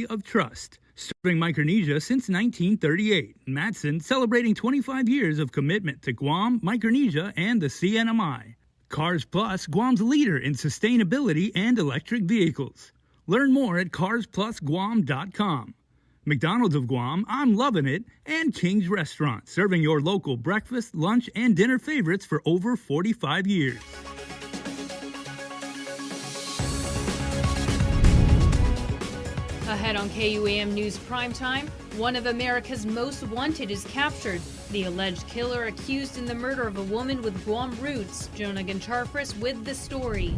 of trust. Serving Micronesia since 1938, Matson celebrating 25 years of commitment to Guam, Micronesia, and the CNMI. Cars Plus, Guam's leader in sustainability and electric vehicles. Learn more at carsplusguam.com. McDonald's of Guam, I'm loving it, and King's Restaurant, serving your local breakfast, lunch, and dinner favorites for over 45 years. Ahead on KUAM News Primetime, one of America's most wanted is captured. The alleged killer accused in the murder of a woman with Guam roots. Jonah Goncharfris with the story.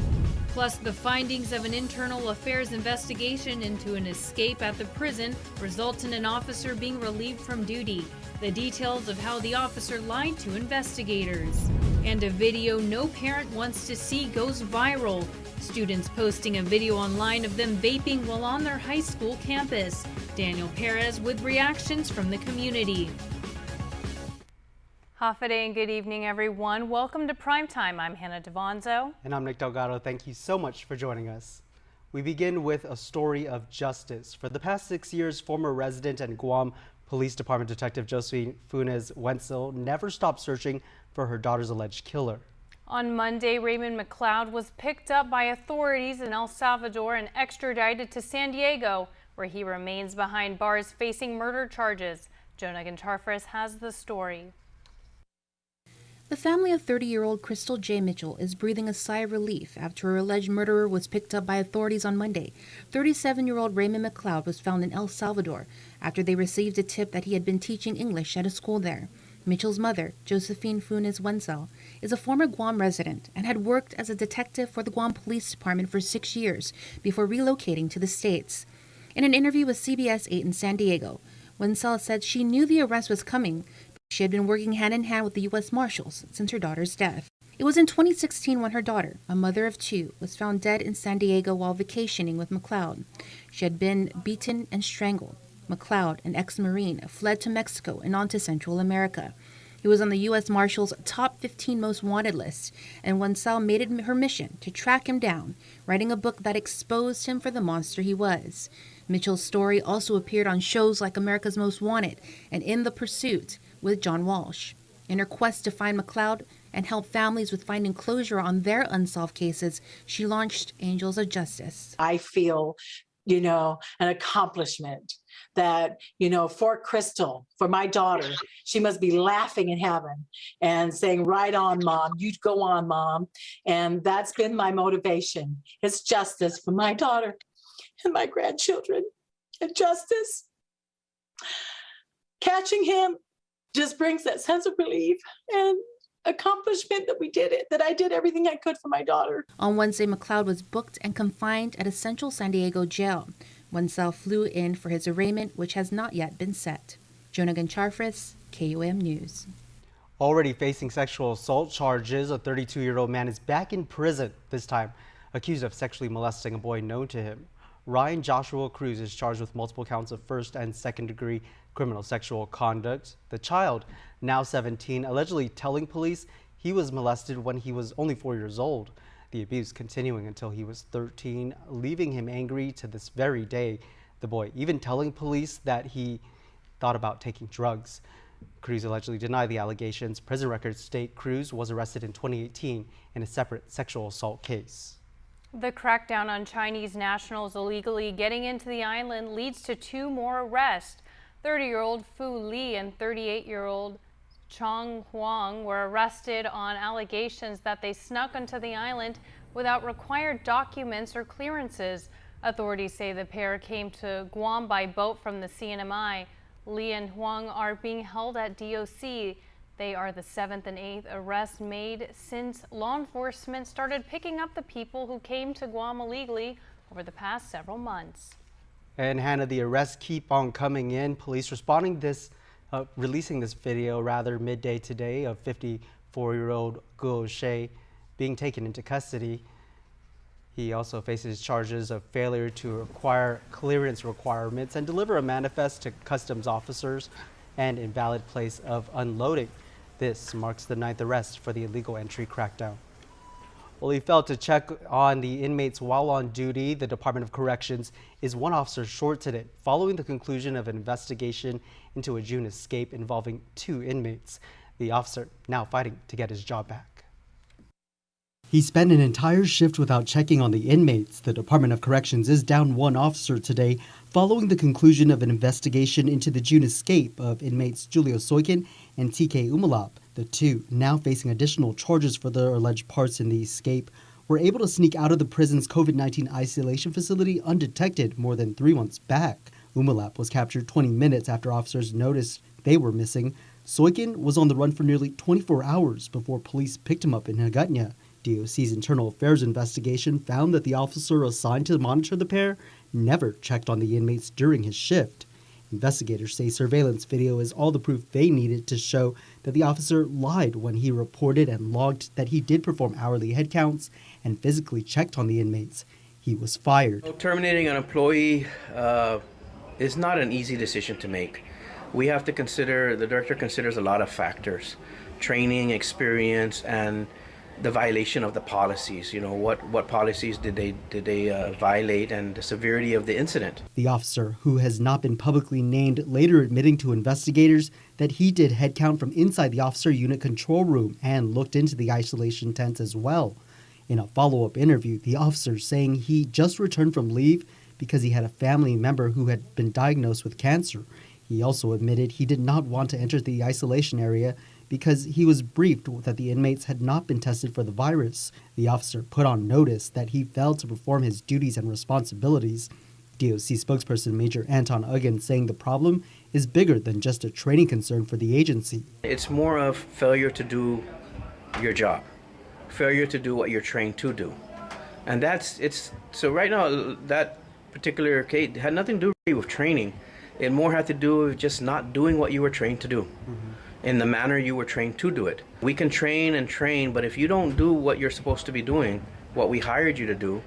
Plus, the findings of an internal affairs investigation into an escape at the prison results in an officer being relieved from duty. The details of how the officer lied to investigators. And a video no parent wants to see goes viral. Students posting a video online of them vaping while on their high school campus. Daniel Perez with reactions from the community. Hafa and good evening, everyone. Welcome to Primetime. I'm Hannah Devonzo. And I'm Nick Delgado. Thank you so much for joining us. We begin with a story of justice. For the past 6 years, former resident and Guam Police Department Detective Josephine Funes Wenzel never stopped searching for her daughter's alleged killer. On Monday, Raymond McLeod was picked up by authorities in El Salvador and extradited to San Diego, where he remains behind bars facing murder charges. Jonah Goncharfris has the story. The family of 30-year-old Crystal J. Mitchell is breathing a sigh of relief after her alleged murderer was picked up by authorities on Monday. 37-year-old Raymond McLeod was found in El Salvador after they received a tip that he had been teaching English at a school there. Mitchell's mother, Josephine Funes Wenzel, is a former Guam resident and had worked as a detective for the Guam Police Department for 6 years before relocating to the States. In an interview with CBS 8 in San Diego, Wenzel said she knew the arrest was coming. She had been working hand-in-hand with the U.S. Marshals since her daughter's death. It was in 2016 when her daughter, a mother of two, was found dead in San Diego while vacationing with McLeod. She had been beaten and strangled. McLeod, an ex-Marine, fled to Mexico and on to Central America. He was on the U.S. Marshals' top 15 most wanted list, and Wenzel made it her mission to track him down, writing a book that exposed him for the monster he was. Mitchell's story also appeared on shows like America's Most Wanted and In the Pursuit with John Walsh. In her quest to find McLeod and help families with finding closure on their unsolved cases, she launched Angels of Justice. I feel, an accomplishment that, for Crystal, for my daughter, she must be laughing in heaven and saying, right on, Mom, you go on, Mom. And that's been my motivation. It's justice for my daughter and my grandchildren. And justice. Catching him just brings that sense of relief and accomplishment that we did it, that I did everything I could for my daughter. On Wednesday, McLeod was booked and confined at a central San Diego jail. Wenzel flew in for his arraignment, which has not yet been set. Jonah Goncharfris, KUAM News. Already facing sexual assault charges, a 32-year-old man is back in prison, this time accused of sexually molesting a boy known to him. Ryan Joshua Cruz is charged with multiple counts of first and second-degree criminal sexual conduct. The child, now 17, allegedly telling police he was molested when he was only 4 years old. The abuse continuing until he was 13, leaving him angry to this very day. The boy even telling police that he thought about taking drugs. Cruz allegedly denied the allegations. Prison records state Cruz was arrested in 2018 in a separate sexual assault case. The crackdown on Chinese nationals illegally getting into the island leads to 2 more arrests. 30-year-old Fu Li and 38-year-old Chong Huang were arrested on allegations that they snuck onto the island without required documents or clearances. Authorities say the pair came to Guam by boat from the CNMI. Li and Huang are being held at DOC. They are the 7th and 8th arrests made since law enforcement started picking up the people who came to Guam illegally over the past several months. And Hannah, the arrests keep on coming in. Police releasing this video midday today of 54-year-old Guo Shei being taken into custody. He also faces charges of failure to acquire clearance requirements and deliver a manifest to customs officers and invalid place of unloading. This marks the 9th arrest for the illegal entry crackdown. Well, he failed to check on the inmates while on duty. The Department of Corrections is one officer short today, following the conclusion of an investigation into a June escape involving 2 inmates. The officer now fighting to get his job back. He spent an entire shift without checking on the inmates. The Department of Corrections is down 1 officer today, following the conclusion of an investigation into the June escape of inmates Julio Soikin and TK Umalap. The 2, now facing additional charges for their alleged parts in the escape, were able to sneak out of the prison's COVID-19 isolation facility undetected more than 3 months back. Umalap was captured 20 minutes after officers noticed they were missing. Soikin was on the run for nearly 24 hours before police picked him up in Hagåtña. DOC's internal affairs investigation found that the officer assigned to monitor the pair never checked on the inmates during his shift. Investigators say surveillance video is all the proof they needed to show that the officer lied when he reported and logged that he did perform hourly head counts and physically checked on the inmates. He was fired. Terminating an employee is not an easy decision to make. We have to consider, the director considers a lot of factors: training, experience, and the violation of the policies. You know, what policies did they violate, and the severity of the incident. The officer, who has not been publicly named, later admitting to investigators that he did head count from inside the officer unit control room and looked into the isolation tents as well. In a follow-up interview, the officer saying he just returned from leave because he had a family member who had been diagnosed with cancer. He also admitted he did not want to enter the isolation area because he was briefed that the inmates had not been tested for the virus. The officer put on notice that he failed to perform his duties and responsibilities. DOC spokesperson Major Anton Uggen saying the problem is bigger than just a training concern for the agency. It's more of failure to do your job, failure to do what you're trained to do. And so right now, that particular case had nothing to do with training. It more had to do with just not doing what you were trained to do. In the manner you were trained to do it. We can train and train, but if you don't do what you're supposed to be doing, what we hired you to do,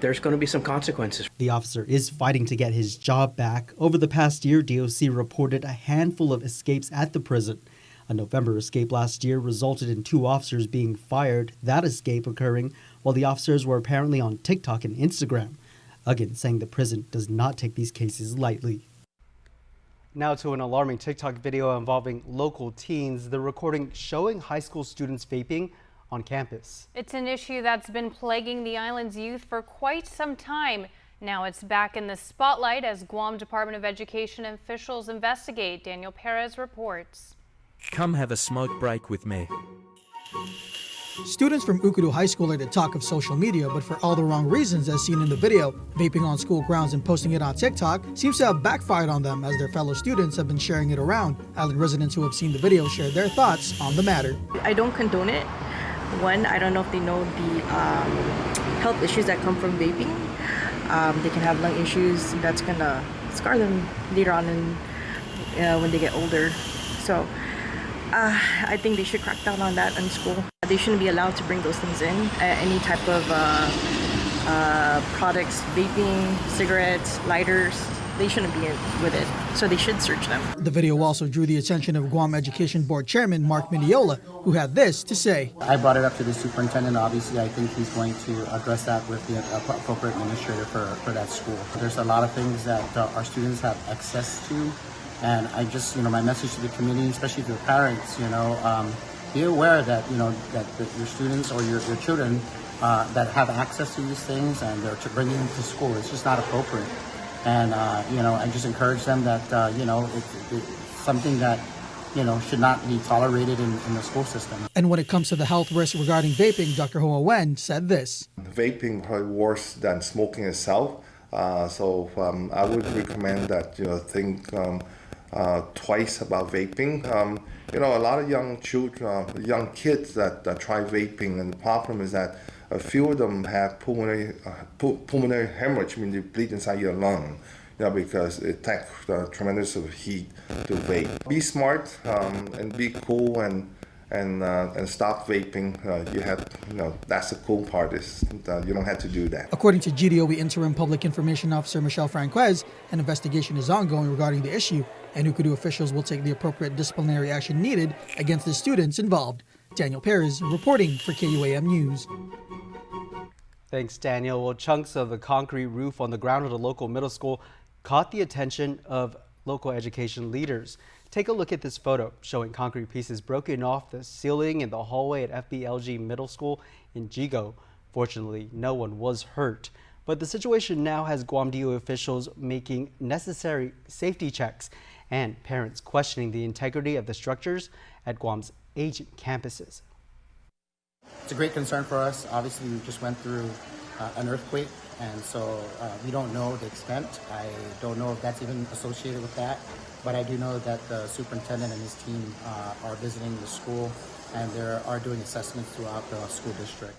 there's going to be some consequences. The officer is fighting to get his job back. Over the past year, DOC reported a handful of escapes at the prison. A November escape last year resulted in 2 officers being fired, that escape occurring while the officers were apparently on TikTok and Instagram. Again, saying the prison does not take these cases lightly. Now to an alarming TikTok video involving local teens. The recording showing high school students vaping on campus. It's an issue that's been plaguing the island's youth for quite some time. Now it's back in the spotlight as Guam Department of Education officials investigate. Daniel Perez reports. Come have a smoke break with me. Students from Ukudu High School are the talk of social media, but for all the wrong reasons as seen in the video. Vaping on school grounds and posting it on TikTok seems to have backfired on them as their fellow students have been sharing it around. Island residents who have seen the video shared their thoughts on the matter. I don't condone it. One, I don't know if they know the health issues that come from vaping. They can have lung issues that's gonna scar them later on when they get older. So I think they should crack down on that in school. They shouldn't be allowed to bring those things in. Any type of products, vaping, cigarettes, lighters, they shouldn't be in with it. So they should search them. The video also drew the attention of Guam Education Board Chairman Mark Miniola, who had this to say. I brought it up to the superintendent. Obviously, I think he's going to address that with the appropriate administrator for that school. There's a lot of things that our students have access to. And I just, my message to the community, especially to the parents, be aware that, that your students or your children that have access to these things and they're bringing them to school, it's just not appropriate. And, I just encourage them that, it's something that, should not be tolerated in the school system. And when it comes to the health risks regarding vaping, Dr. Hoa Wen said this. Vaping is probably worse than smoking itself. So I would recommend that, think twice about vaping. A lot of young children, young kids that try vaping, and the problem is that a few of them have pulmonary hemorrhage, meaning they bleed inside your lung, because it takes tremendous of heat to vape. Be smart and be cool and stop vaping. That's the cool part is you don't have to do that. According to GDOE Interim Public Information Officer Michelle Franquez, an investigation is ongoing regarding the issue, and Ukudu officials will take the appropriate disciplinary action needed against the students involved. Daniel Perez reporting for KUAM News. Thanks, Daniel. Well, chunks of the concrete roof on the ground of the local middle school caught the attention of local education leaders. Take a look at this photo showing concrete pieces broken off the ceiling in the hallway at FBLG Middle School in Jigo. Fortunately, no one was hurt. But the situation now has Guam DO officials making necessary safety checks and parents questioning the integrity of the structures at Guam's aging campuses. It's a great concern for us. Obviously, we just went through an earthquake, and so we don't know the extent. I don't know if that's even associated with that, but I do know that the superintendent and his team are visiting the school, and they are doing assessments throughout the school district.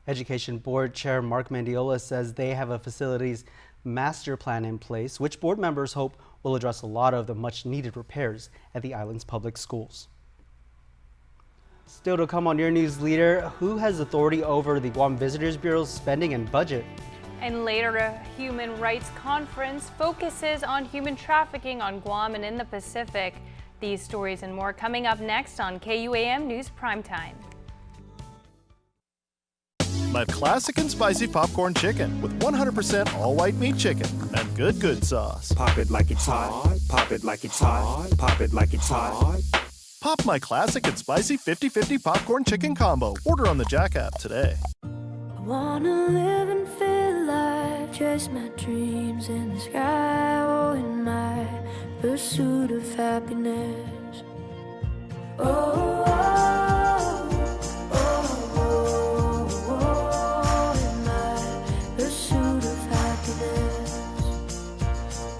Education Board Chair Mark Mendiola says they have a facilities master plan in place, which board members hope will address a lot of the much needed repairs at the island's public schools. Still to come on your news, leader, who has authority over the Guam Visitors Bureau's spending and budget? And later, a human rights conference focuses on human trafficking on Guam and in the Pacific. These stories and more coming up next on KUAM News Primetime. My classic and spicy popcorn chicken with 100% all-white meat chicken and good sauce. Pop it like it's hot, pop it like it's hot, pop it like it's hot. Pop my classic and spicy 50-50 popcorn chicken combo. Order on the Jack app today. I wanna live and feel like chase my dreams in the sky, oh, in my pursuit of happiness. Oh, oh, oh, oh, oh, in my pursuit of happiness.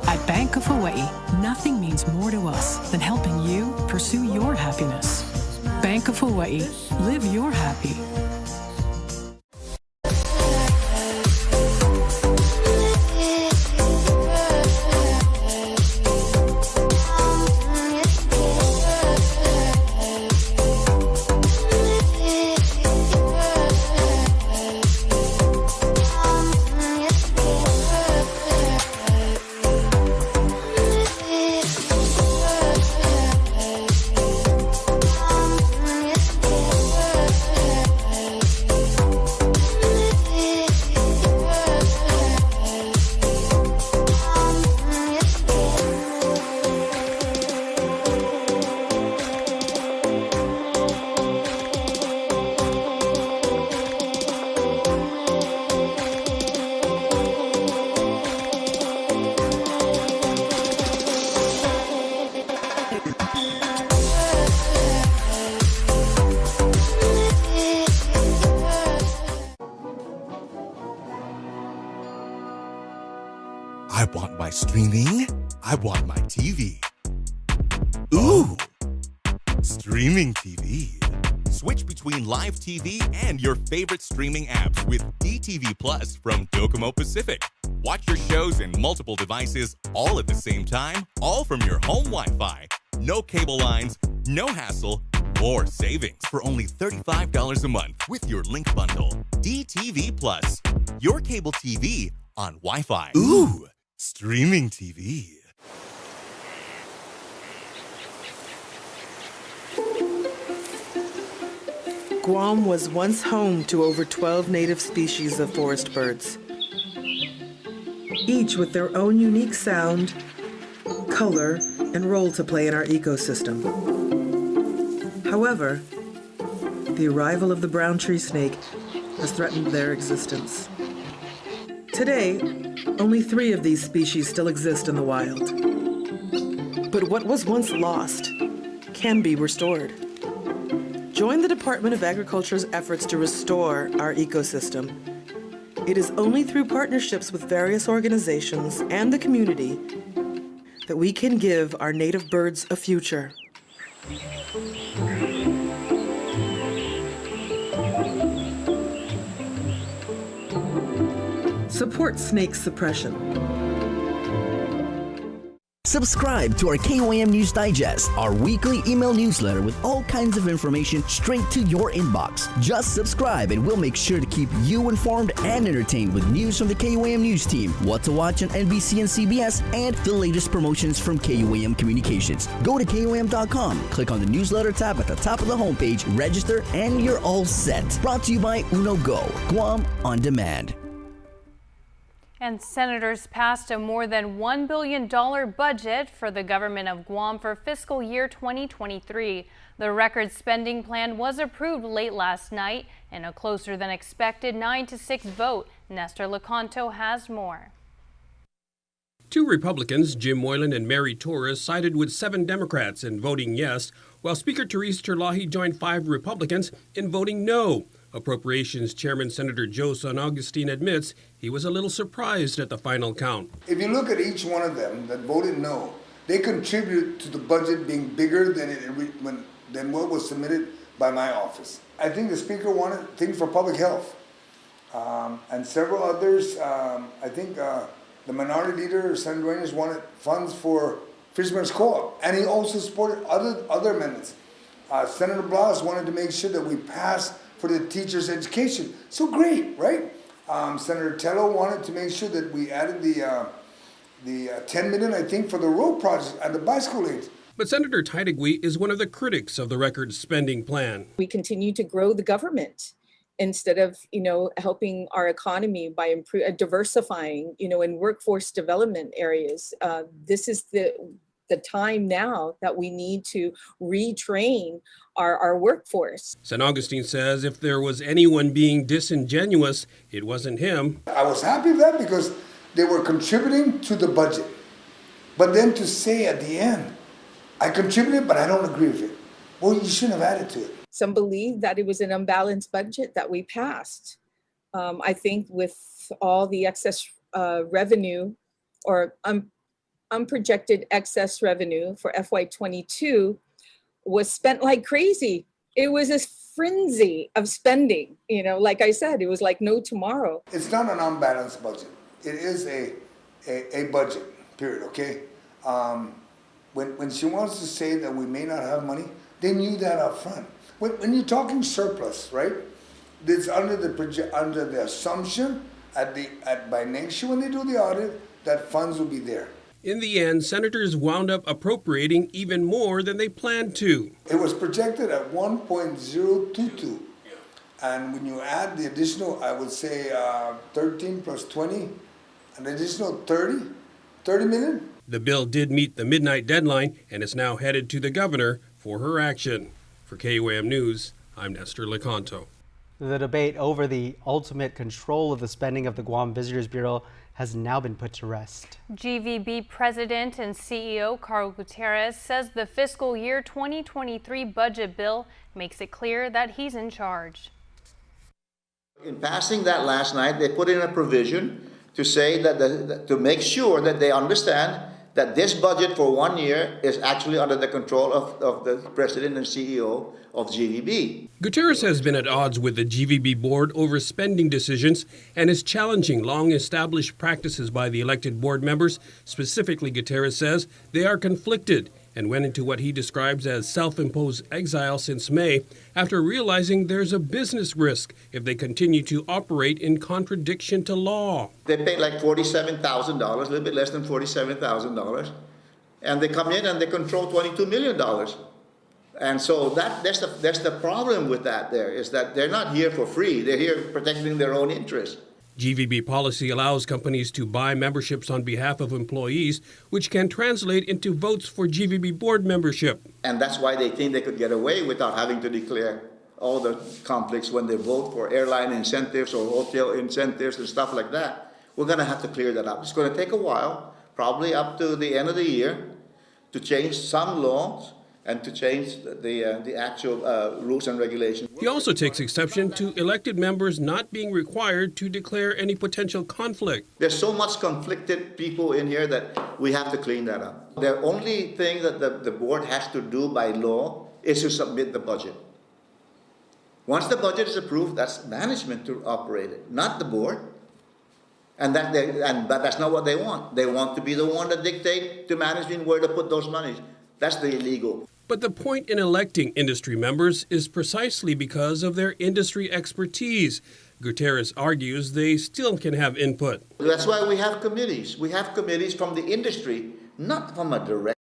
At Bank of Hawaii, nothing means more to us than helping you pursue your happiness. Bank of Hawaii, live your happy. I want my streaming. I want my TV. Ooh! Streaming TV. Switch between live TV and your favorite streaming apps with DTV Plus from Docomo Pacific. Watch your shows in multiple devices all at the same time, all from your home Wi-Fi. No cable lines, no hassle, more savings for only $35 a month with your Link bundle. DTV Plus, your cable TV on Wi-Fi. Ooh! Streaming TV. Guam was once home to over 12 native species of forest birds, each with their own unique sound, color, and role to play in our ecosystem. However, the arrival of the brown tree snake has threatened their existence. Today, only 3 of these species still exist in the wild. But what was once lost can be restored. Join the Department of Agriculture's efforts to restore our ecosystem. It is only through partnerships with various organizations and the community that we can give our native birds a future. Support snake suppression. Subscribe to our KUAM News Digest, our weekly email newsletter with all kinds of information straight to your inbox. Just subscribe and we'll make sure to keep you informed and entertained with news from the KUAM News team, what to watch on NBC and CBS, and the latest promotions from KUAM Communications. Go to KUAM.com, click on the newsletter tab at the top of the homepage, register, and you're all set. Brought to you by Uno Go, Guam on Demand. And senators passed a more than $1 billion budget for the government of Guam for fiscal year 2023. The record spending plan was approved late last night in a closer than expected 9-6 vote. Nestor Lecanto has more. 2 Republicans, Jim Moylan and Mary Torres, sided with 7 Democrats in voting yes, while Speaker Therese Terlahi joined 5 Republicans in voting no. Appropriations Chairman Senator Joe San Augustine admits he was a little surprised at the final count. If you look at each one of them that voted no, they contribute to the budget being bigger than what was submitted by my office. I think the Speaker wanted things for public health, and several others. I think the minority leader, Senator Duenas, wanted funds for Fisherman's Co-op, and he also supported other amendments. Senator Blas wanted to make sure that we pass for the teachers' education. So great, right? Senator Tello wanted to make sure that we added the 10 million, I think, for the road project and the bicycle lanes. But Senator Taitigui is one of the critics of the record spending plan. We continue to grow the government instead of, helping our economy by diversifying, in workforce development areas. This is the time now that we need to retrain our workforce. San Augustine says if there was anyone being disingenuous, it wasn't him. I was happy with that because they were contributing to the budget. But then to say at the end, I contributed, but I don't agree with it. Well, you shouldn't have added to it. Some believe that it was an unbalanced budget that we passed. I think with all the excess revenue or unprojected excess revenue for FY22 was spent like crazy. It was a frenzy of spending. Like I said, it was like no tomorrow. It's not an unbalanced budget. It is a budget, period, okay? When she wants to say that we may not have money, they knew that up front. When you're talking surplus, right? It's under the assumption by next year when they do the audit that funds will be there. In the end, senators wound up appropriating even more than they planned to. It was projected at 1.022. And when you add the additional, I would say 13 plus 20, an additional 30 million. The bill did meet the midnight deadline and is now headed to the governor for her action. For KUAM News, I'm Nestor Lecanto. The debate over the ultimate control of the spending of the Guam Visitors Bureau has now been put to rest. GVB President and CEO Carl Gutierrez says the fiscal year 2023 budget bill makes it clear that he's in charge. In passing that last night, they put in a provision to say that to make sure that they understand that this budget for 1 year is actually under the control of the president and CEO of GVB. Gutierrez has been at odds with the GVB board over spending decisions and is challenging long-established practices by the elected board members. Specifically, Gutierrez says they are conflicted and went into what he describes as self-imposed exile since May after realizing there's a business risk if they continue to operate in contradiction to law. They pay like $47,000, a little bit less than $47,000, and they come in and they control $22 million. And so that's the problem with that there, is that they're not here for free. They're here protecting their own interests. GVB policy allows companies to buy memberships on behalf of employees, which can translate into votes for GVB board membership. And that's why they think they could get away without having to declare all the conflicts when they vote for airline incentives or hotel incentives and stuff like that. We're going to have to clear that up. It's going to take a while, probably up to the end of the year, to change some laws and to change the actual rules and regulations. He also takes exception to elected members not being required to declare any potential conflict. There's so much conflicted people in here that we have to clean that up. The only thing that the board has to do by law is to submit the budget. Once the budget is approved, that's management to operate it, not the board. And but that's not what they want. They want to be the one that dictate to management where to put those monies. That's the illegal. But the point in electing industry members is precisely because of their industry expertise. Gutierrez argues they still can have input. That's why we have committees. We have committees from the industry, not from a director.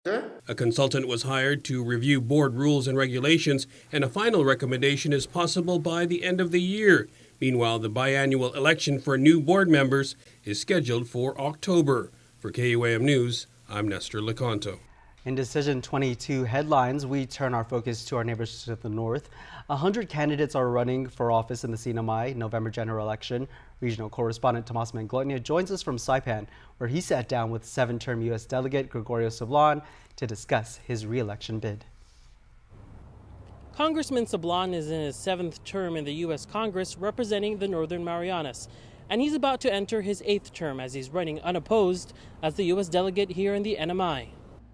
A consultant was hired to review board rules and regulations, and a final recommendation is possible by the end of the year. Meanwhile, the biannual election for new board members is scheduled for October. For KUAM News, I'm Nestor Lecanto. In Decision 22 headlines, we turn our focus to our neighbors to the north. 100 candidates are running for office in the CNMI November general election. Regional correspondent Tomas Manglona joins us from Saipan, where he sat down with 7-term U.S. Delegate Gregorio Sablan to discuss his re-election bid. Congressman Sablan is in his 7th term in the U.S. Congress representing the Northern Marianas, and he's about to enter his 8th term as he's running unopposed as the U.S. delegate here in the NMI.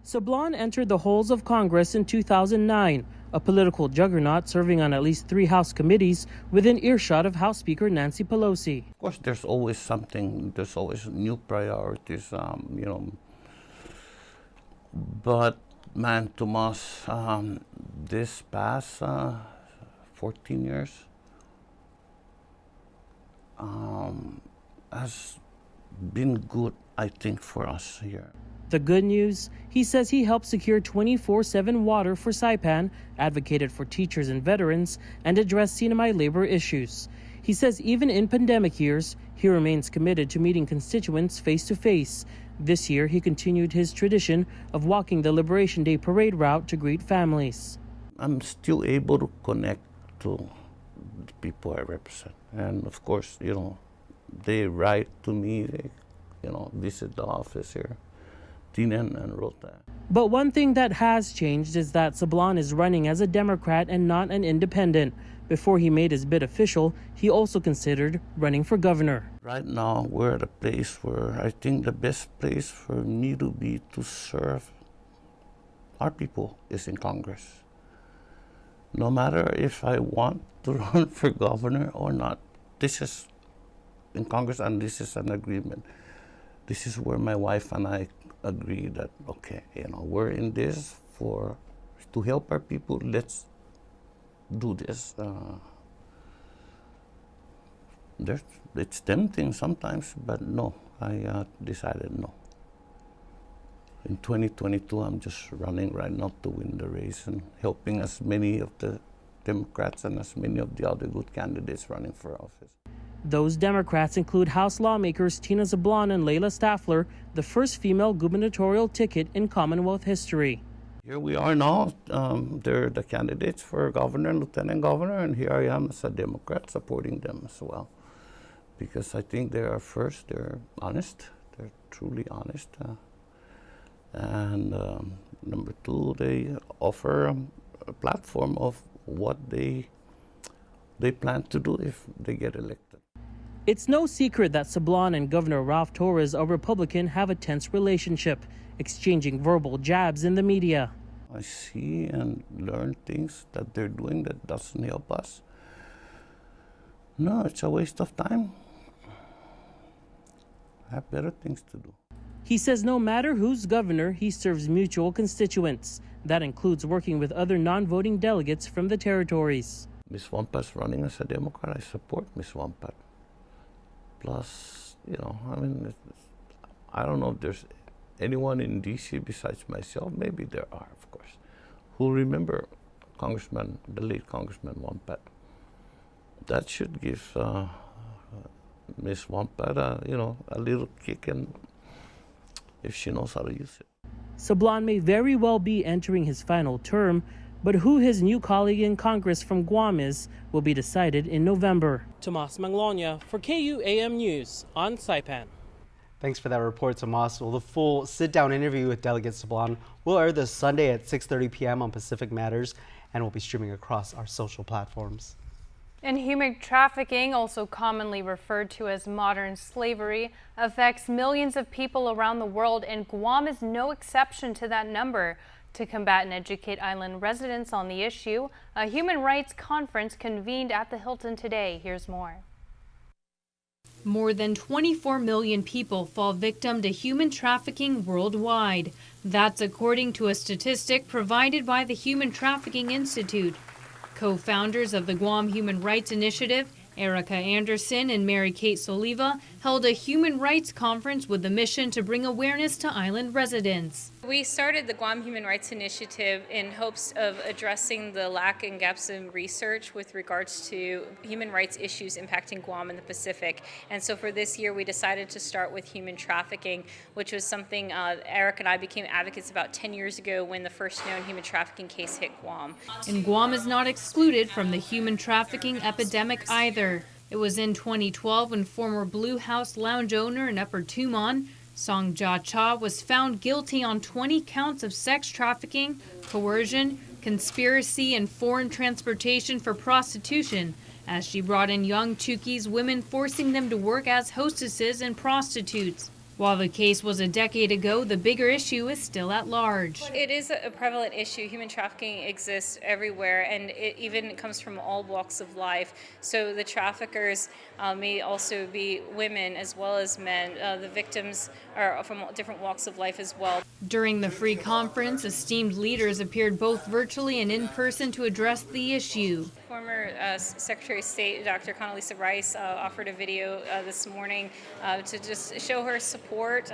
Sablan entered the halls of Congress in 2009, a political juggernaut serving on at least 3 House committees within earshot of House Speaker Nancy Pelosi. Of course, there's always something, there's always new priorities, but man, Tomas, this past 14 years has been good, I think, for us here. The good news, he says he helped secure 24/7 water for Saipan, advocated for teachers and veterans, and addressed CNMI labor issues. He says even in pandemic years, he remains committed to meeting constituents face-to-face. This year, he continued his tradition of walking the Liberation Day parade route to greet families. I'm still able to connect to the people I represent. And of course, they write to me, they, visit the office here. Tinan and wrote that. But one thing that has changed is that Sablan is running as a Democrat and not an independent. Before he made his bid official, he also considered running for governor. Right now, we're at a place where I think the best place for me to be to serve our people is in Congress. No matter if I want to run for governor or not, this is in Congress and this is an agreement. This is where my wife and I agree that, okay, we're in this to help our people. Let's do this. It's tempting sometimes, but no, I decided no. In 2022, I'm just running right now to win the race and helping as many of the Democrats and as many of the other good candidates running for office. Those Democrats include House lawmakers Tina Sablan and Layla Staffler, the first female gubernatorial ticket in Commonwealth history. Here we are now. They're the candidates for governor and lieutenant governor, and here I am as a Democrat supporting them as well. Because I think they are first, they're honest, they're truly honest. And number 2, they offer a platform of what they plan to do if they get elected. It's no secret that Sablan and Governor Ralph Torres, a Republican, have a tense relationship, exchanging verbal jabs in the media. I see and learn things that they're doing that doesn't help us. No, it's a waste of time. I have better things to do. He says no matter who's governor, he serves mutual constituents. That includes working with other non-voting delegates from the territories. Ms. Wampat's running as a Democrat. I support Ms. Wampat. Plus, I don't know if there's anyone in D.C. besides myself. Maybe there are, of course, who remember the late Congressman Wampat. That should give Ms. Wampat, a little kick, and if she knows how to use it. Sablan may very well be entering his final term, but who his new colleague in Congress from Guam is will be decided in November. Tomas Manglona for KUAM News on Saipan. Thanks for that report, Tomas. Well, the full sit-down interview with Delegate Sablan will air this Sunday at 6:30 p.m. on Pacific Matters and will be streaming across our social platforms. And human trafficking, also commonly referred to as modern slavery, affects millions of people around the world, and Guam is no exception to that number. To combat and educate island residents on the issue, a human rights conference convened at the Hilton today. Here's more. More than 24 million people fall victim to human trafficking worldwide. That's according to a statistic provided by the Human Trafficking Institute. Co-founders of the Guam Human Rights Initiative, Erica Anderson and Mary Kate Soliva, held a human rights conference with the mission to bring awareness to island residents. We started the Guam Human Rights Initiative in hopes of addressing the lack and gaps in research with regards to human rights issues impacting Guam and the Pacific. And so for this year, we decided to start with human trafficking, which was something Eric and I became advocates about 10 years ago when the first known human trafficking case hit Guam. And Guam is not excluded from the human trafficking epidemic either. It was in 2012 when former Blue House lounge owner in Upper Tumon, Song Ja Cha, was found guilty on 20 counts of sex trafficking, coercion, conspiracy, and foreign transportation for prostitution, as she brought in young Chuukese women, forcing them to work as hostesses and prostitutes. While the case was a decade ago, the bigger issue is still at large. It is a prevalent issue. Human trafficking exists everywhere, and it even comes from all walks of life. So the traffickers may also be women as well as men. The victims are from different walks of life as well. During the free conference, esteemed leaders appeared both virtually and in person to address the issue. Former Secretary of State, Dr. Condoleezza Rice, offered a video this morning to just show her support,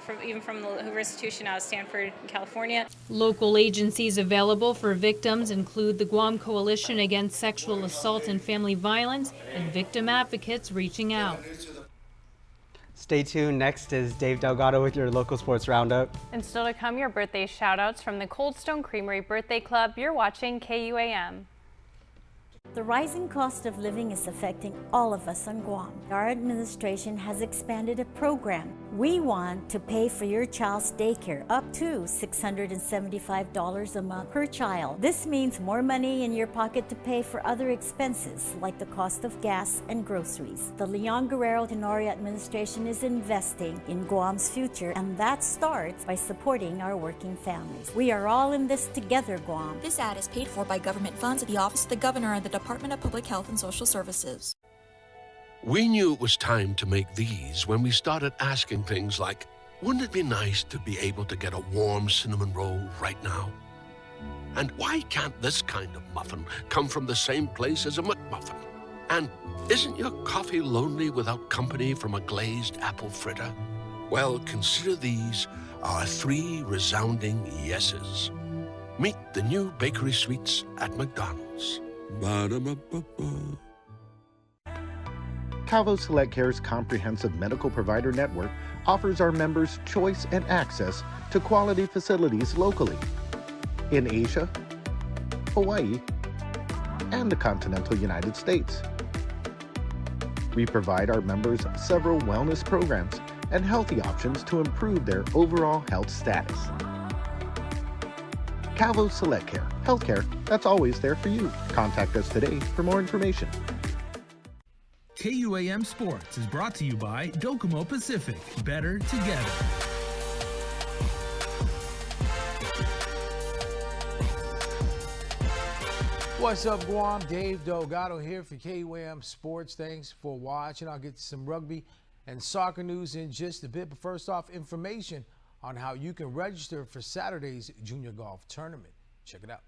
from the Hoover Institution out of Stanford, California. Local agencies available for victims include the Guam Coalition Against Sexual Assault and Family Violence and victim advocates reaching out. Stay tuned. Next is Dave Delgado with your local sports roundup. And still to come, your birthday shout-outs from the Cold Stone Creamery Birthday Club. You're watching KUAM. The rising cost of living is affecting all of us on Guam. Our administration has expanded a program. We want to pay for your child's daycare up to $675 a month per child. This means more money in your pocket to pay for other expenses like the cost of gas and groceries. The Leon Guerrero Tenorio administration is investing in Guam's future, and that starts by supporting our working families. We are all in this together, Guam. This ad is paid for by government funds at the Office of the Governor and the Department of Public Health and Social Services. We knew it was time to make these when we started asking things like, wouldn't it be nice to be able to get a warm cinnamon roll right now? And why can't this kind of muffin come from the same place as a McMuffin? And isn't your coffee lonely without company from a glazed apple fritter? Well, consider these our 3 resounding yeses. Meet the new bakery sweets at McDonald's. Ba-da-ba-ba-ba. Calvo Select Care's comprehensive medical provider network offers our members choice and access to quality facilities locally in Asia, Hawaii, and the continental United States. We provide our members several wellness programs and healthy options to improve their overall health status. Calvo Select Care, healthcare that's always there for you. Contact us today for more information. KUAM Sports is brought to you by Docomo Pacific. Better together. What's up, Guam? Dave Delgado here for KUAM Sports. Thanks for watching. I'll get to some rugby and soccer news in just a bit. But first off, information on how you can register for Saturday's Junior Golf Tournament. Check it out.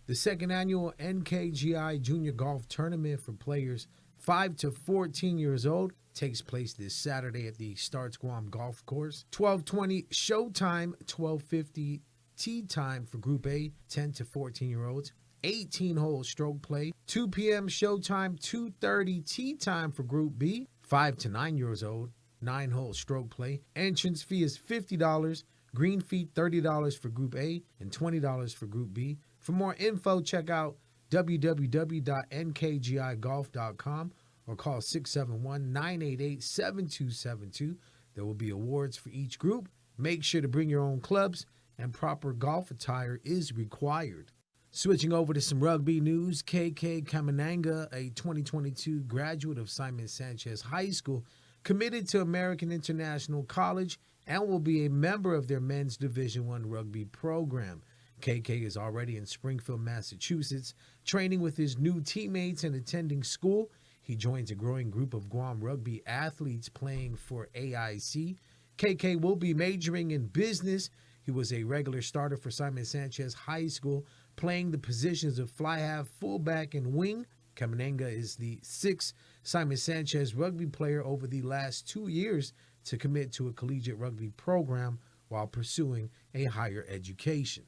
The second annual NKGI Junior Golf Tournament for players 5 to 14 years old takes place this Saturday at the Starts Guam Golf Course. 12:20 showtime, 12:50 tee time for Group A, 10 to 14-year-olds. 18-hole stroke play. 2 p.m. showtime, 2:30 tee time for Group B, 5 to 9 years old. 9-hole stroke play. Entrance fee is $50. Green fee $30 for Group A and $20 for Group B. For more info, check out www.nkgigolf.com or call 671-988-7272. There will be awards for each group. Make sure to bring your own clubs, and proper golf attire is required. Switching over to some rugby news, KK Kamananga, a 2022 graduate of Simon Sanchez High School, committed to American International College and will be a member of their men's Division I rugby program. KK is already in Springfield, Massachusetts, training with his new teammates and attending school. He joins a growing group of Guam rugby athletes playing for AIC. KK will be majoring in business. He was a regular starter for Simon Sanchez High School, playing the positions of fly half, fullback, and wing. Kamanenga is the 6th Simon Sanchez rugby player over the last 2 years to commit to a collegiate rugby program while pursuing a higher education.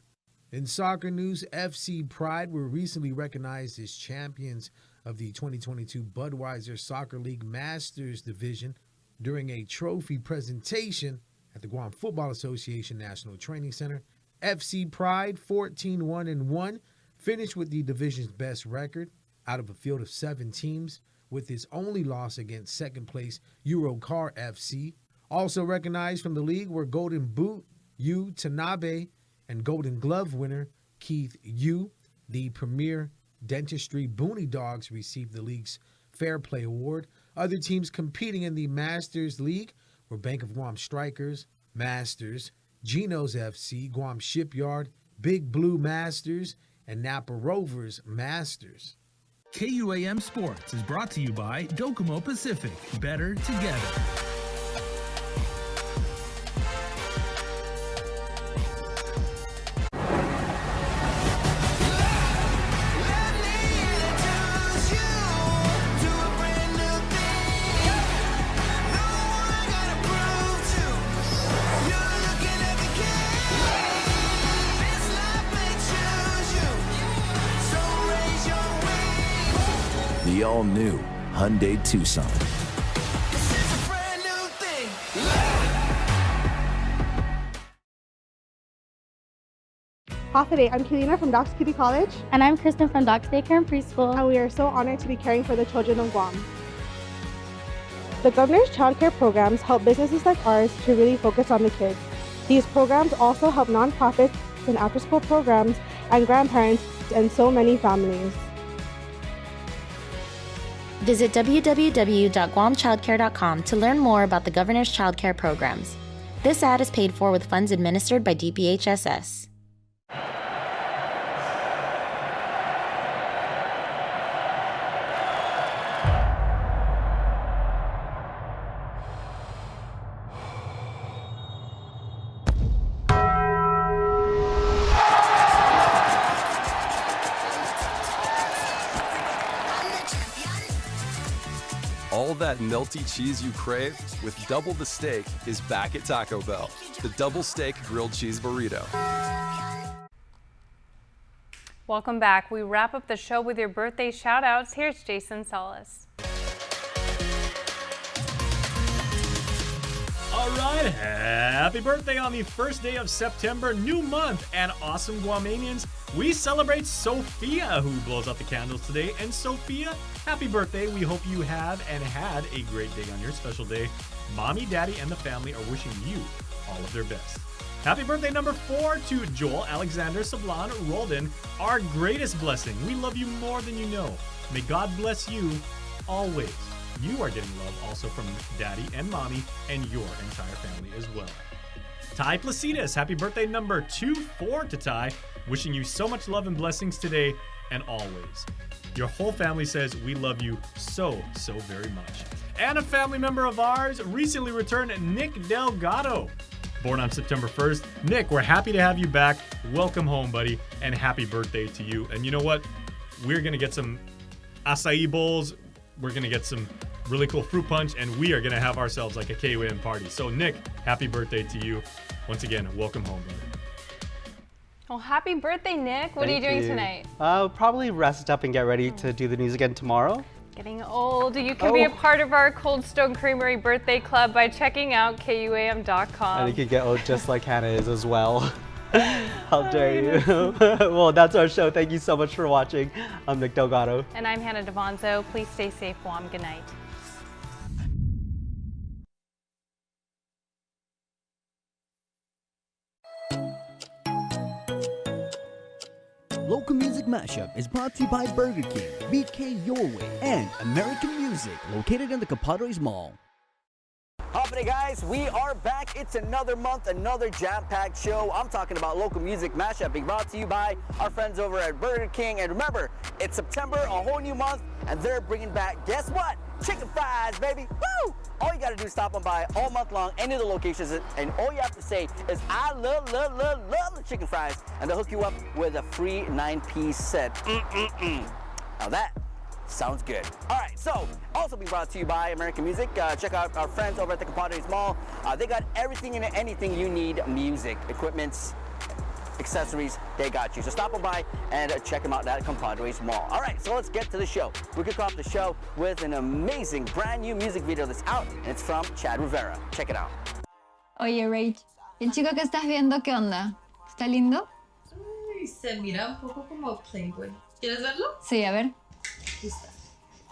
In soccer news, FC Pride were recently recognized as champions of the 2022 Budweiser Soccer League Masters Division during a trophy presentation at the Guam Football Association National Training Center. FC Pride, 14-1-1, finished with the division's best record out of a field of 7 teams, with his only loss against second-place Eurocar FC. Also recognized from the league were Golden Boot Yu Tanabe and Golden Glove winner Keith Yu. The premier Dentistry Booney Dogs received the league's Fair Play Award. Other teams competing in the Masters League were Bank of Guam Strikers, Masters, Geno's FC, Guam Shipyard, Big Blue Masters, and Napa Rovers Masters. KUAM Sports is brought to you by Docomo Pacific. Better together. The all-new Hyundai Tucson. Half today, I'm Kalina from Doc's Kitty College. And I'm Kristen from Doc's Daycare and Preschool. And we are so honored to be caring for the children of Guam. The Governor's Child Care programs help businesses like ours to really focus on the kids. These programs also help nonprofits and after-school programs and grandparents and so many families. Visit www.guamchildcare.com to learn more about the Governor's Child Care programs. This ad is paid for with funds administered by DPHSS. All that melty cheese you crave with double the steak is back at Taco Bell. The double steak grilled cheese burrito. Welcome back. We wrap up the show with your birthday shout-outs. Here's Jason Salas. All right, happy birthday on the first day of September, new month, and awesome Guamanians. We celebrate Sophia, who blows out the candles today. And Sophia, happy birthday. We hope you have and had a great day on your special day. Mommy, Daddy, and the family are wishing you all of their best. Happy birthday number 4 to Joel Alexander Sablan Roldan, our greatest blessing. We love you more than you know. May God bless you always. You are getting love also from Daddy and Mommy and your entire family as well. Ty Placidas, happy birthday number 24 to Ty. Wishing you so much love and blessings today and always. Your whole family says we love you so very much. And a family member of ours recently returned, Nick Delgado. Born on September 1st. Nick, we're happy to have you back. Welcome home, buddy, and happy birthday to you. And you know what? We're going to get some acai bowls. We're going to get some really cool fruit punch, and we are going to have ourselves like a KUAM party. So, Nick, happy birthday to you. Once again, welcome home, brother. Well, happy birthday, Nick. What are you doing tonight? Probably rest up and get ready to do the news again tomorrow. Getting old. You can be a part of our Cold Stone Creamery Birthday Club by checking out KUAM.com. And you could get old just like Hannah is as well. How dare you? Well, that's our show. Thank you so much for watching. I'm Nick Delgado. And I'm Hannah Devonzo. Please stay safe, Guam. Good night. Local Music Mashup is brought to you by Burger King, BK Your Way, and American Music, located in the Capadres Mall. Hoppity guys, we are back. It's another month, another jam-packed show. I'm talking about Local Music Mashup being brought to you by our friends over at Burger King. And remember, it's September, a whole new month. and they're bringing back, guess what? Chicken fries, baby. Woo! All you gotta do is stop on by all month long, any of the locations, and all you have to say is, I love the chicken fries, and they'll hook you up with a free 9-piece set. Now that sounds good. All right, so also being brought to you by American Music. Check out our friends over at the Compadres Mall. They got everything and anything you need, music, equipments, accessories, they got you. So stop on by and check them out at Compadres Mall. All right, so let's get to the show. We kick off the show with an amazing brand new music video that's out, and it's from Chad Rivera. Check it out. Oye, Rach, el chico que estás viendo, ¿qué onda? ¿Está lindo? Ay, se mira un poco como Playboy. ¿Quieres verlo? Sí, a ver. Aquí está.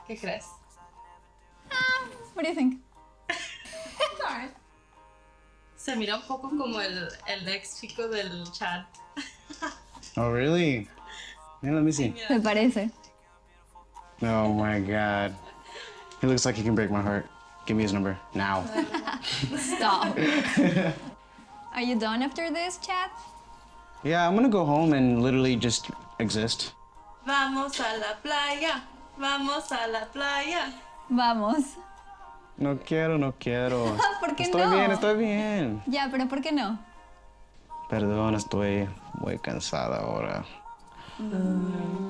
¿Qué crees? What do you think? Alright. Se mira un poco como el ex chico del Chad. Oh, really? Yeah, let me see. ¿Te parece? Oh my God. He looks like he can break my heart. Give me his number, now. Stop. Are you done after this, Chad? Yeah, I'm gonna go home and literally just exist. Vamos a la playa. Vamos a la playa. Vamos. No quiero, no quiero. ¿Por qué estoy no? bien, estoy bien. Ya, pero ¿por qué no? Perdón, estoy muy cansada ahora.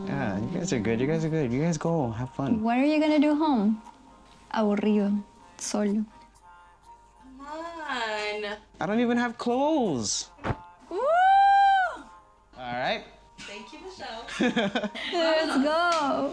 Yeah, you guys are good. You guys are good. You guys go. Have fun. What are you gonna do home? Aburrido. Solo. Come on. I don't even have clothes. Woo! All right. Thank you, Michelle. Let's go.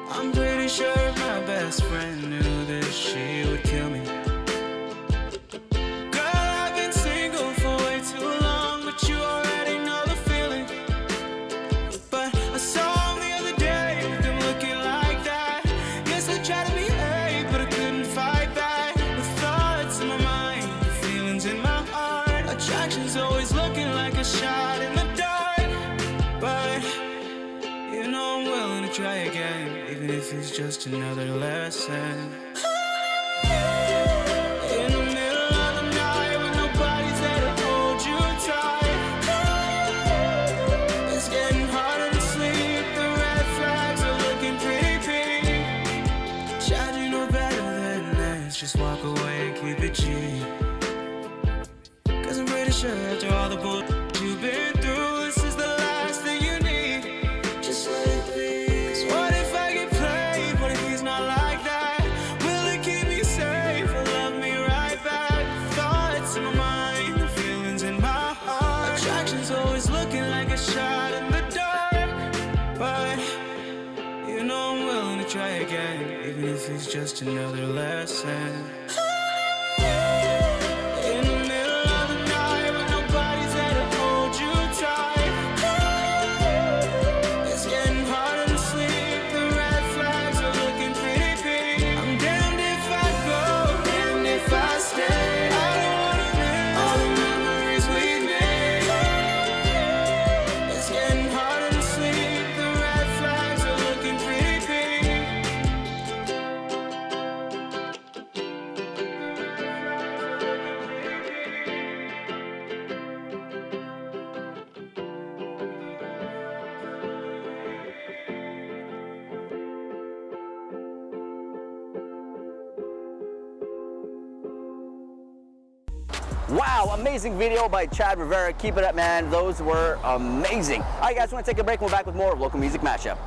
I'm pretty sure if my best friend knew this, she would kill me. Girl, I've been single for way too long, but you already know the feeling. But I saw him the other day with him looking like that. Yes, I tried to behave, but I couldn't fight back. The thoughts in my mind, the feelings in my heart. Attraction's always looking like a shot in the dark. But you know I'm willing to try again, even if it's just another lesson. In the middle of the night when nobody's there to hold you tight, it's getting harder to sleep. The red flags are looking pretty pink. Chad, you know better than this. Just walk away and keep it G. Cause I'm pretty sure after all the bullshit you've been through, this is the last thing you need. Just let it be. Cause what if I get played? What if he's not like that? Will it keep me safe or love me right back? Thoughts in my mind, the feelings in my heart. Attraction's always looking like a shot in the dark. But you know I'm willing to try again, even if it's just another lesson. In the middle of the night when nobody's there to hold you tight, it's getting harder to sleep. The red flags are looking pretty pink. I'm damned if I go, damned if I stay. I don't wanna miss all the memories we made. It's getting harder to sleep. The red flags are looking pretty pink. Wow, amazing video by Chad Rivera. Keep it up, man. Those were amazing. All right, guys, we're gonna take a break. We'll be back with more of Local Music Mashup.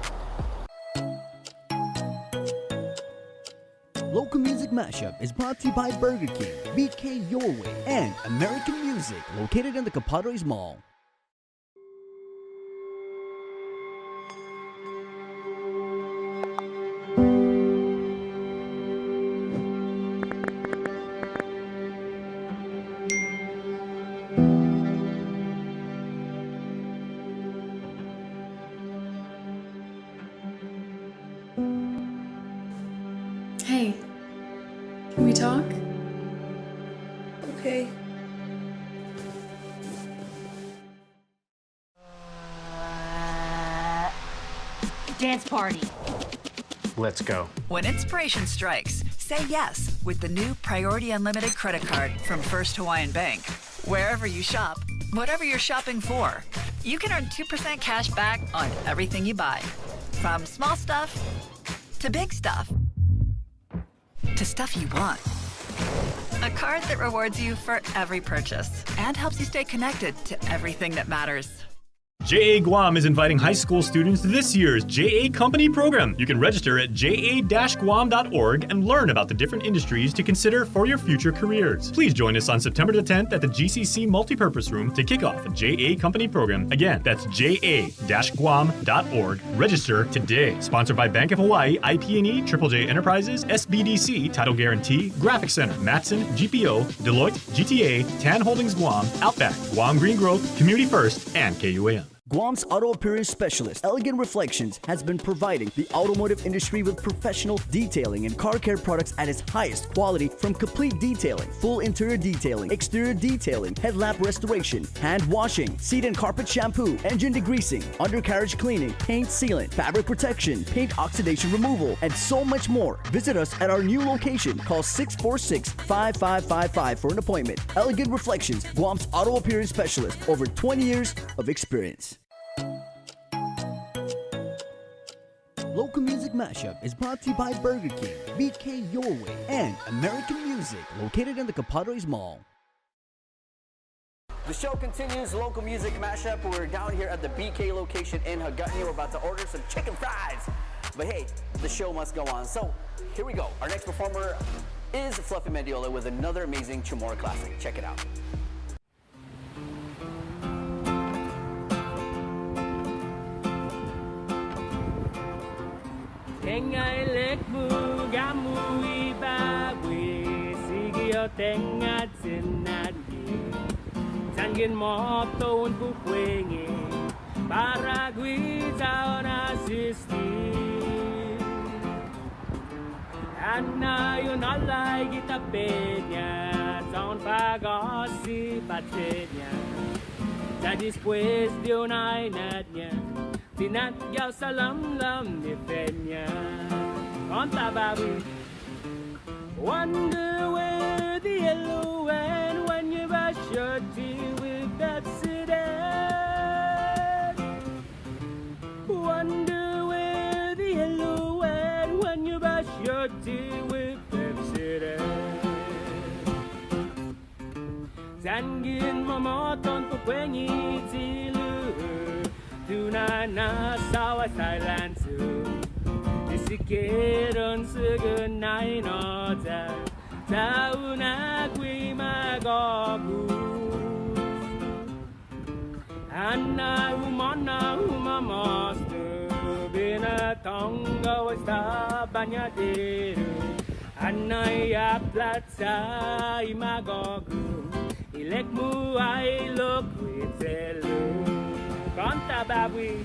Local Music Mashup is brought to you by Burger King, BK Your Way, and American Music, located in the Compadres Mall. Hey, can we talk? okay? Dance party. Let's go. When inspiration strikes, say yes with the new Priority Unlimited credit card from First Hawaiian Bank. Wherever you shop, whatever you're shopping for, you can earn 2% cash back on everything you buy. From small stuff to big stuff to stuff you want. A card that rewards you for every purchase and helps you stay connected to everything that matters. JA Guam is inviting high school students to this year's JA Company program. You can register at ja-guam.org and learn about the different industries to consider for your future careers. Please join us on September the 10th at the GCC Multipurpose Room to kick off the JA Company program. Again, that's ja-guam.org. Register today. Sponsored by Bank of Hawaii, IP&E, Triple J Enterprises, SBDC, Title Guarantee, Graphic Center, Matson, GPO, Deloitte, GTA, Tan Holdings Guam, Outback, Guam Green Growth, Community First, and KUAM. Guam's auto appearance specialist, Elegant Reflections, has been providing the automotive industry with professional detailing and car care products at its highest quality, from complete detailing, full interior detailing, exterior detailing, headlamp restoration, hand washing, seat and carpet shampoo, engine degreasing, undercarriage cleaning, paint sealant, fabric protection, paint oxidation removal, and so much more. Visit us at our new location. Call 646-5555 for an appointment. Elegant Reflections, Guam's auto appearance specialist, over 20 years of experience. Local Music Mashup is brought to you by Burger King, BK Your Way, and American Music, located in the Compadres Mall. The show continues, Local Music Mashup. We're down here at the BK location in Hagutney. We're about to order some chicken fries. But hey, the show must go on. So here we go. Our next performer is Fluffy Mendiola with another amazing Chamorro classic. Check it out. Tengai lekmu gamu ibagwe sigio tengat senagi Tangin moto unpu puengi para gui zaona sisti Anna yun alay kita peña zaon pagosi patenya Ya después de una inatnya Tinatyaw sa lamlam ni Peña Conta baby Wonder where the yellow went when you brush your teeth with Pepsodent. Wonder where the yellow went when you brush your teeth with Pepsodent. Zangin momoton pupwengi tilu Tuna na sawa Thailand too. Isikeron sugunay no ta. Tauna kui magogu. Anna umana umamostu. Bina tonga was ta banyaderu. Anna ya plata imagogu. Ilekmu ay look with Conta baby.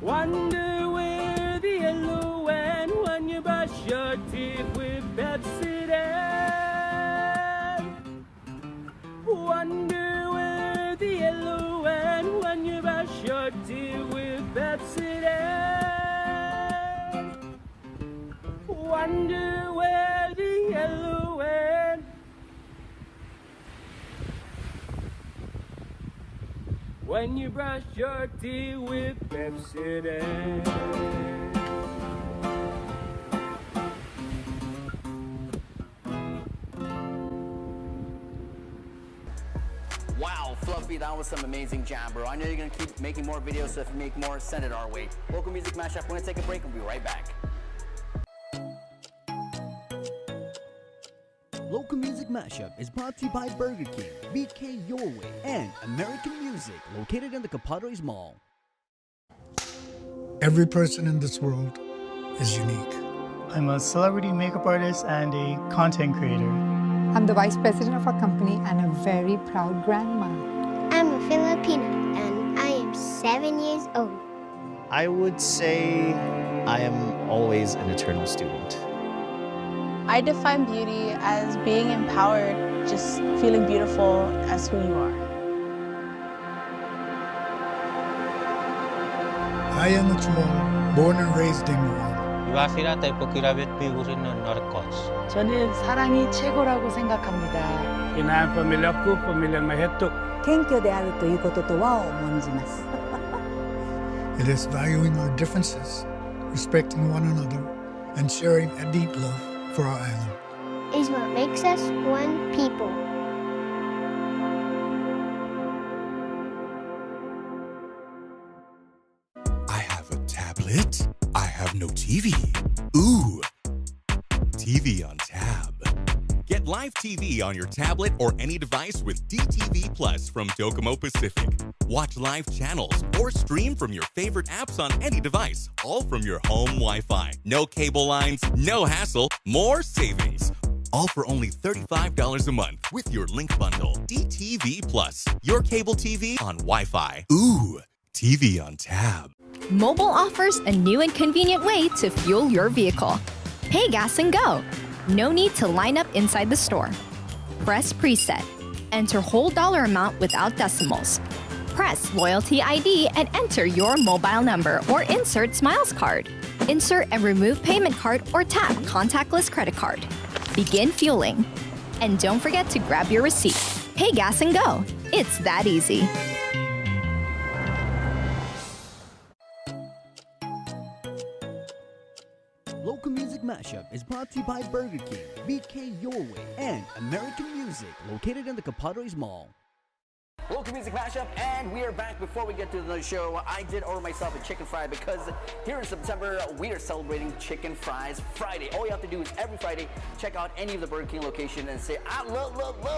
Wonder where the yellow went when you brush your teeth with Pepsodent. Wonder where the yellow went when you brush your teeth with Pepsodent. Wonder where the yellow went. When you brush your teeth with Pepsodent. Wow, Fluffy, that was some amazing jam, bro. I know you're gonna keep making more videos, so if you make more, send it our way. Local Music Mashup, we're gonna take a break and we'll be right back. Local Music Mashup is brought to you by Burger King, BK Your Way, and American Music, located in the Compadres Mall. Every person in this world is unique. I'm a celebrity makeup artist and a content creator. I'm the vice president of our company and a very proud grandma. I'm a Filipina and I am 7 years old. I would say I am always an eternal student. I define beauty as being empowered, just feeling beautiful as who you are. I am a Chamorro, born and raised in Guam. 저는 사랑이 최고라고 생각합니다. Kinahan pamilya ko, pamilyang maheto. 謙虚であるということとは重んじます。It is valuing our differences, respecting one another, and sharing a deep love for our island. Is what makes us one people. I have a tablet. I have no TV. Ooh, TV on Tab. Get live TV on your tablet or any device with DTV Plus from Docomo Pacific. Watch live channels or stream from your favorite apps on any device, all from your home Wi-Fi. No cable lines, no hassle, more savings. All for only $35 a month with your Link Bundle. DTV Plus, your cable TV on Wi-Fi. Ooh, TV on Tab. Mobile offers a new and convenient way to fuel your vehicle. Pay gas and go. No need to line up inside the store. Press preset. Enter whole dollar amount without decimals. Press loyalty ID and enter your mobile number or insert Smiles card. Insert and remove payment card or tap contactless credit card. Begin fueling. And don't forget to grab your receipt. Pay gas and go. It's that easy. Local Music Mashup is brought to you by Burger King, BK Your Way, and American Music, located in the Capadres Mall. Local Music Mashup, and we are back. Before we get to the show, I did order myself a chicken fry because here in September, we are celebrating Chicken Fries Friday. All you have to do is every Friday, check out any of the Burger King locations and say, I love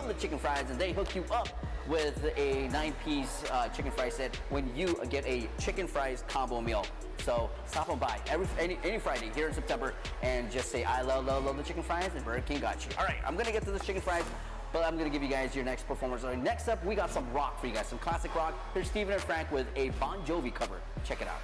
the chicken fries, and they hook you up with a 9-piece chicken fry set when you get a chicken fries combo meal. So stop on by any Friday here in September and just say, I love the chicken fries, and Burger King got you. All right, I'm going to get to this chicken fries, but I'm going to give you guys your next performers. Right, next up, we got some rock for you guys, some classic rock. Here's Steven and Frank with a Bon Jovi cover. Check it out.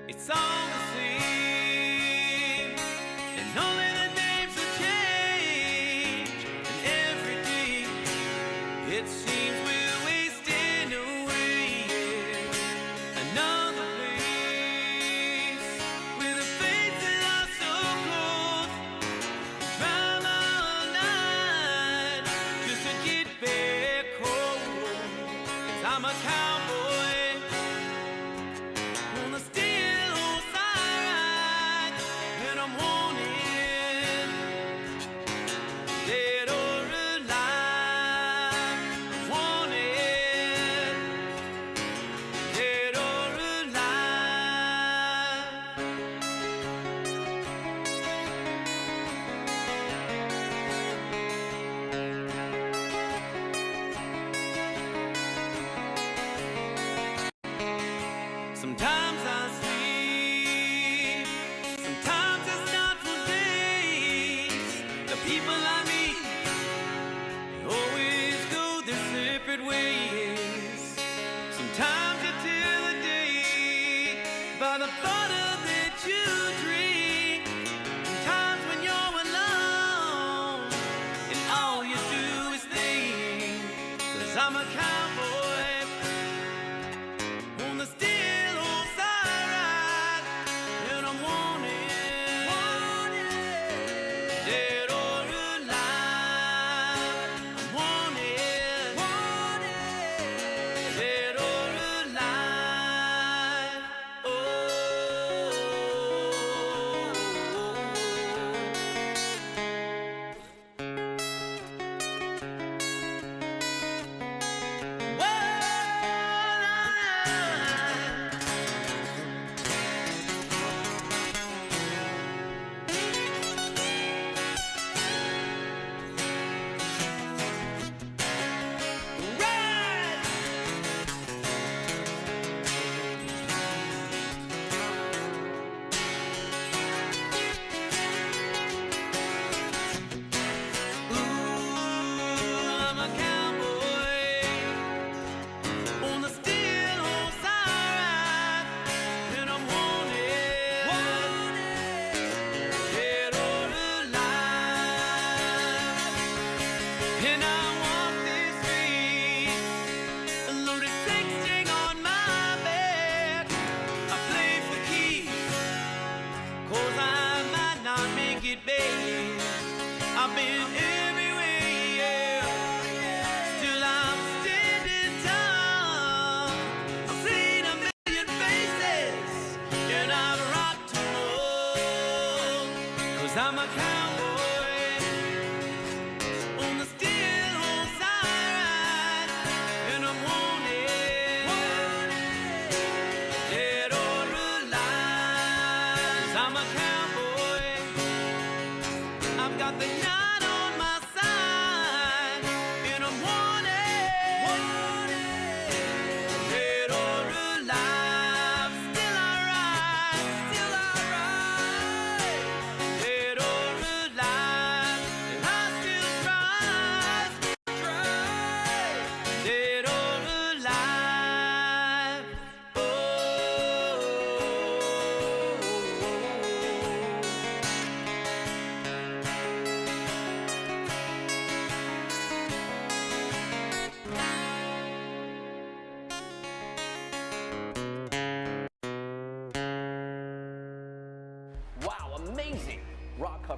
It's all the same, and only the names will change. And every day, it seems we're wasting away. Another place where the faces are so close. Drive all night just to get back home. 'Cause I'm a cowboy. Sometimes I sleep, sometimes I start for days. The people I meet always go their separate ways. Sometimes you till the day by the thought of their children. And times when you're alone and all you do is think. 'Cause I'm a cowboy on the still old side ride, and I'm wanted, dead or alive. I'm wanted, dead or alive. Oh.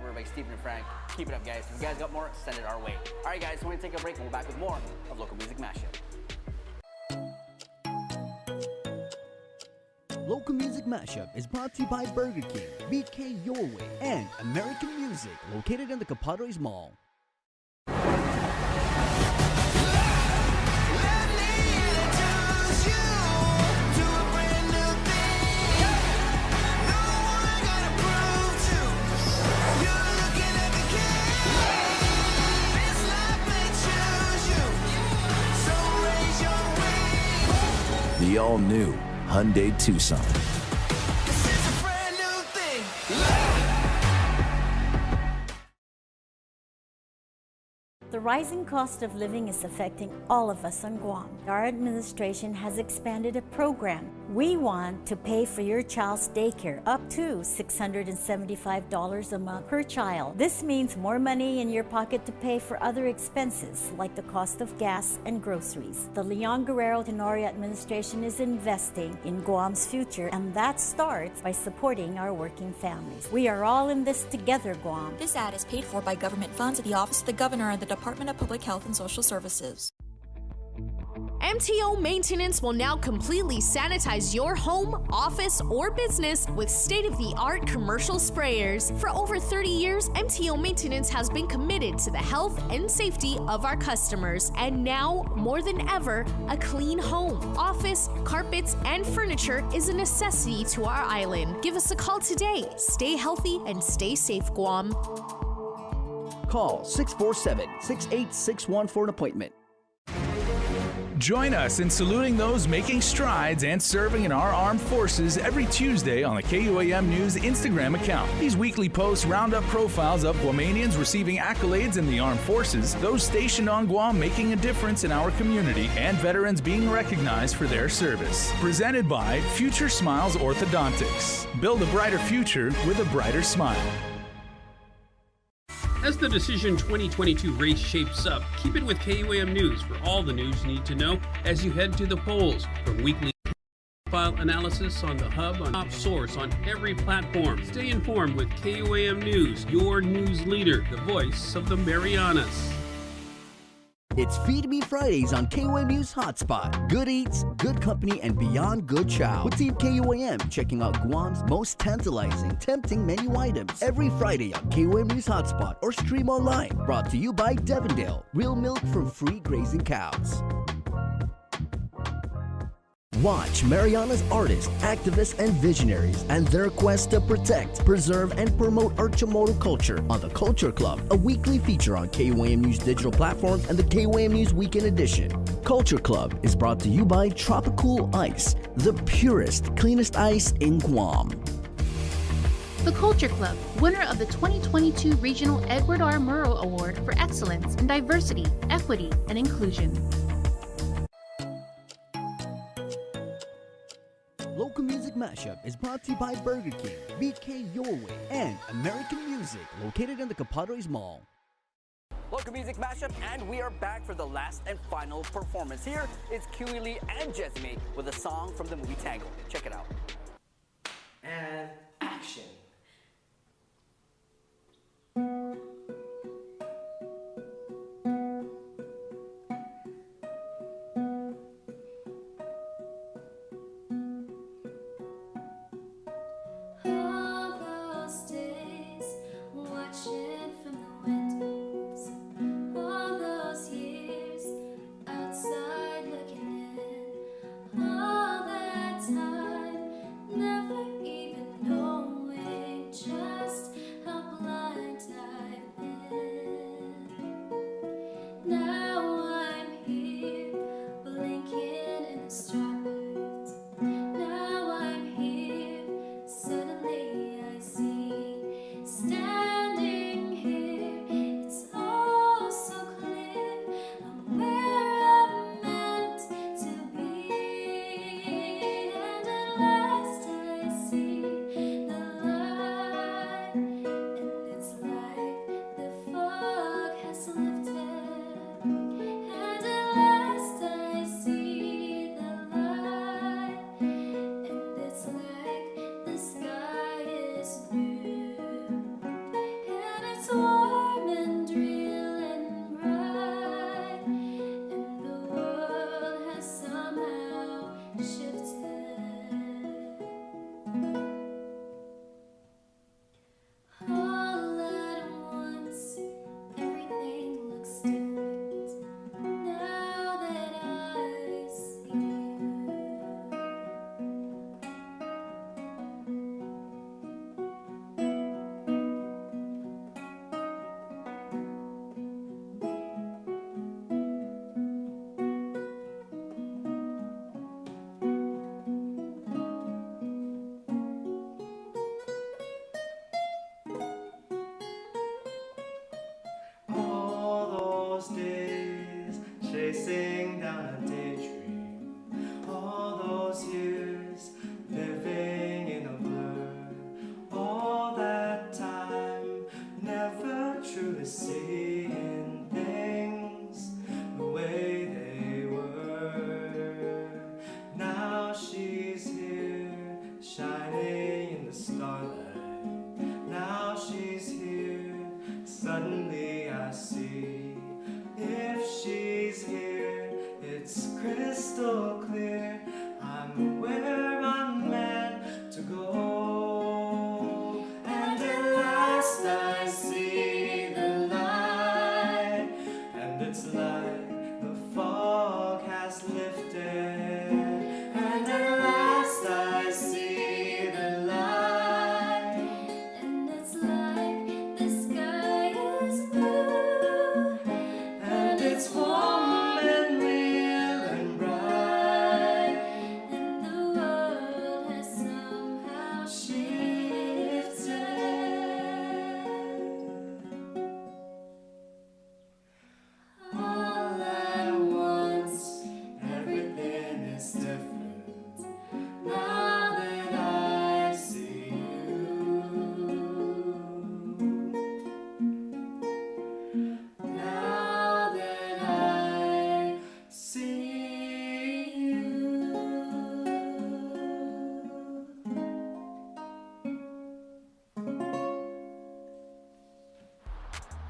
cover by Stephen and Frank. Keep it up, guys. If you guys got more, send it our way. All right, guys, we're going to take a break and we're back with more of Local Music Mashup. Local Music Mashup is brought to you by Burger King, BK Your Way, and American Music, located in the Capadres Mall. The all-new Hyundai Tucson. The rising cost of living is affecting all of us on Guam. Our administration has expanded a program. We want to pay for your child's daycare up to $675 a month per child. This means more money in your pocket to pay for other expenses like the cost of gas and groceries. The Leon Guerrero Tenorio administration is investing in Guam's future, and that starts by supporting our working families. We are all in this together, Guam. This ad is paid for by government funds at the Office of the Governor and the Department of Public Health and Social Services. MTO Maintenance will now completely sanitize your home, office, or business with state-of-the-art commercial sprayers. For over 30 years, MTO Maintenance has been committed to the health and safety of our customers. And now, more than ever, a clean home, office, carpets, and furniture is a necessity to our island. Give us a call today. Stay healthy and stay safe, Guam. Call 647-6861 for an appointment. Join us in saluting those making strides and serving in our armed forces every Tuesday on the KUAM News Instagram account. These weekly posts round up profiles of Guamanians receiving accolades in the armed forces, those stationed on Guam making a difference in our community, and veterans being recognized for their service. Presented by Future Smiles Orthodontics. Build a brighter future with a brighter smile. As the Decision 2022 race shapes up, keep it with KUAM News for all the news you need to know as you head to the polls. From weekly profile analysis on the hub, on top source on every platform. Stay informed with KUAM News, your news leader, the voice of the Marianas. It's Feed Me Fridays on KUAM News Hotspot. Good eats, good company, and beyond good chow. With Team KUAM checking out Guam's most tantalizing, tempting menu items every Friday on KUAM News Hotspot or stream online. Brought to you by Devondale, real milk from free grazing cows. Watch Mariana's artists, activists, and visionaries and their quest to protect, preserve, and promote our Chamorro culture on the Culture Club, a weekly feature on KUAM News digital platforms and the KUAM News Weekend Edition. Culture Club is brought to you by Tropicool Ice, the purest, cleanest ice in Guam. The Culture Club, winner of the 2022 Regional Edward R. Murrow Award for Excellence in Diversity, Equity, and Inclusion. Local Music Mashup is brought to you by Burger King, BK Your Way, and American Music, located in the Capadres Mall. Local Music Mashup, and we are back for the last and final performance. Here, it's Kiwi Lee and Jesme with a song from the movie Tango. Check it out. And